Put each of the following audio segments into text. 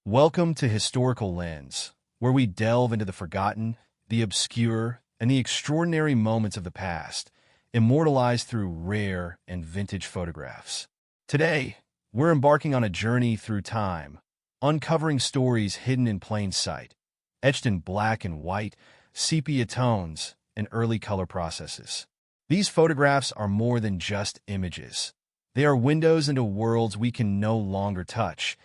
Welcome to Historical Lens, where we delve into the forgotten, the obscure, and the extraordinary moments of the past, immortalized through rare and vintage photographs. Today, we're embarking on a journey through time, uncovering stories hidden in plain sight, etched in black and white, sepia tones, and early color processes. These photographs are more than just images. They are windows into worlds we can no longer touch,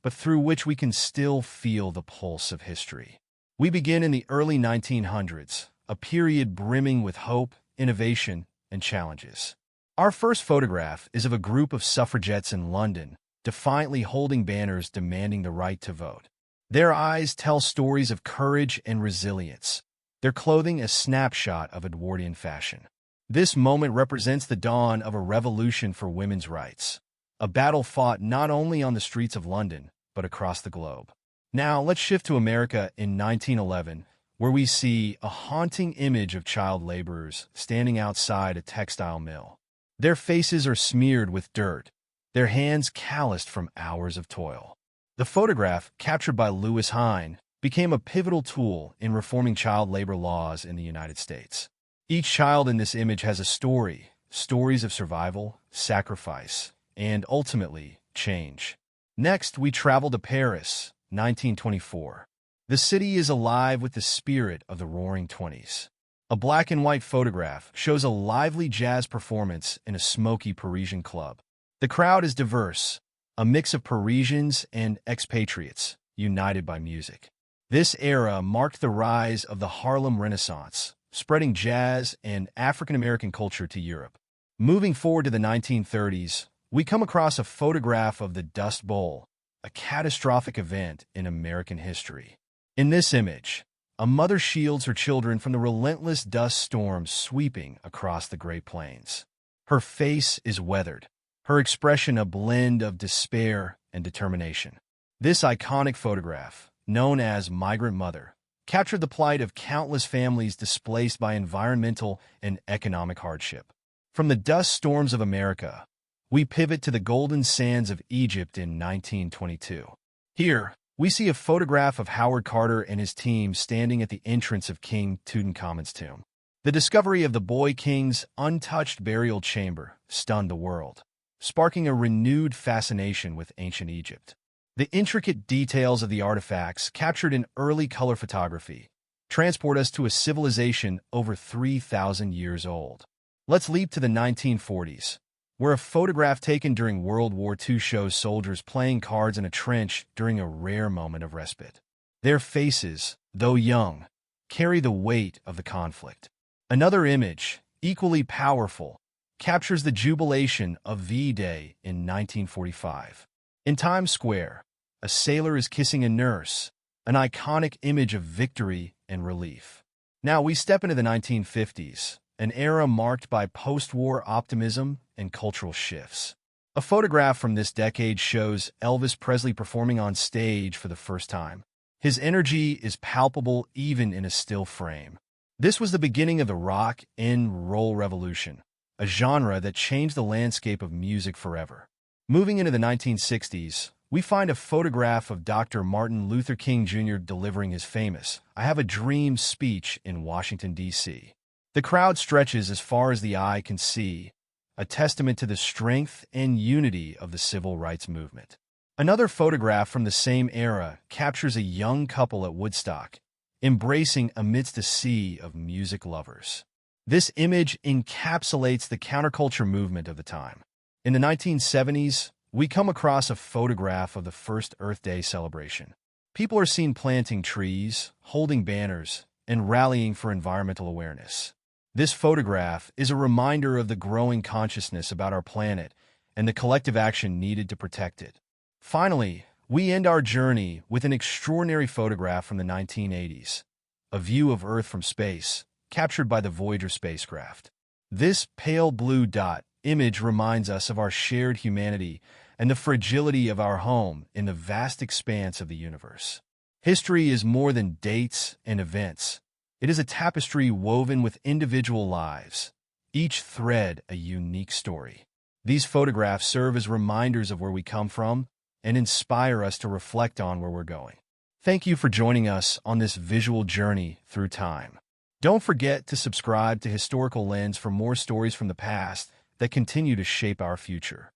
but through which we can still feel the pulse of history. We begin in the early 1900s, a period brimming with hope, innovation, and challenges. Our first photograph is of a group of suffragettes in London, defiantly holding banners demanding the right to vote. Their eyes tell stories of courage and resilience, their clothing a snapshot of Edwardian fashion. This moment represents the dawn of a revolution for women's rights, a battle fought not only on the streets of London, but across the globe. Now, let's shift to America in 1911, where we see a haunting image of child laborers standing outside a textile mill. Their faces are smeared with dirt, their hands calloused from hours of toil. The photograph, captured by Lewis Hine, became a pivotal tool in reforming child labor laws in the United States. Each child in this image has a story, stories of survival, sacrifice, and ultimately, change. Next, we travel to Paris, 1924. The city is alive with the spirit of the Roaring Twenties. A black and white photograph shows a lively jazz performance in a smoky Parisian club. The crowd is diverse, a mix of Parisians and expatriates, united by music. This era marked the rise of the Harlem Renaissance, spreading jazz and African-American culture to Europe. Moving forward to the 1930s, we come across a photograph of the Dust Bowl, a catastrophic event in American history. In this image, a mother shields her children from the relentless dust storms sweeping across the Great Plains. Her face is weathered, her expression a blend of despair and determination. This iconic photograph, known as Migrant Mother, captured the plight of countless families displaced by environmental and economic hardship. From the dust storms of America, we pivot to the golden sands of Egypt in 1922. Here, we see a photograph of Howard Carter and his team standing at the entrance of King Tutankhamun's tomb. The discovery of the boy king's untouched burial chamber stunned the world, sparking a renewed fascination with ancient Egypt. The intricate details of the artifacts captured in early color photography transport us to a civilization over 3,000 years old. Let's leap to the 1940s, where a photograph taken during World War II shows soldiers playing cards in a trench during a rare moment of respite. Their faces, though young, carry the weight of the conflict. Another image, equally powerful, captures the jubilation of V-Day in 1945. In Times Square, a sailor is kissing a nurse, an iconic image of victory and relief. Now we step into the 1950s, an era marked by post-war optimism and cultural shifts. A photograph from this decade shows Elvis Presley performing on stage for the first time. His energy is palpable even in a still frame. This was the beginning of the rock and roll revolution, a genre that changed the landscape of music forever. Moving into the 1960s, we find a photograph of Dr. Martin Luther King Jr. delivering his famous "I Have a Dream" speech in Washington, D.C. The crowd stretches as far as the eye can see, a testament to the strength and unity of the civil rights movement. Another photograph from the same era captures a young couple at Woodstock, embracing amidst a sea of music lovers. This image encapsulates the counterculture movement of the time. In the 1970s, we come across a photograph of the first Earth Day celebration. People are seen planting trees, holding banners, and rallying for environmental awareness. This photograph is a reminder of the growing consciousness about our planet and the collective action needed to protect it. Finally, we end our journey with an extraordinary photograph from the 1980s, a view of Earth from space, captured by the Voyager spacecraft. This pale blue dot image reminds us of our shared humanity and the fragility of our home in the vast expanse of the universe. History is more than dates and events. It is a tapestry woven with individual lives, each thread a unique story. These photographs serve as reminders of where we come from and inspire us to reflect on where we're going. Thank you for joining us on this visual journey through time. Don't forget to subscribe to Historical Lens for more stories from the past that continue to shape our future.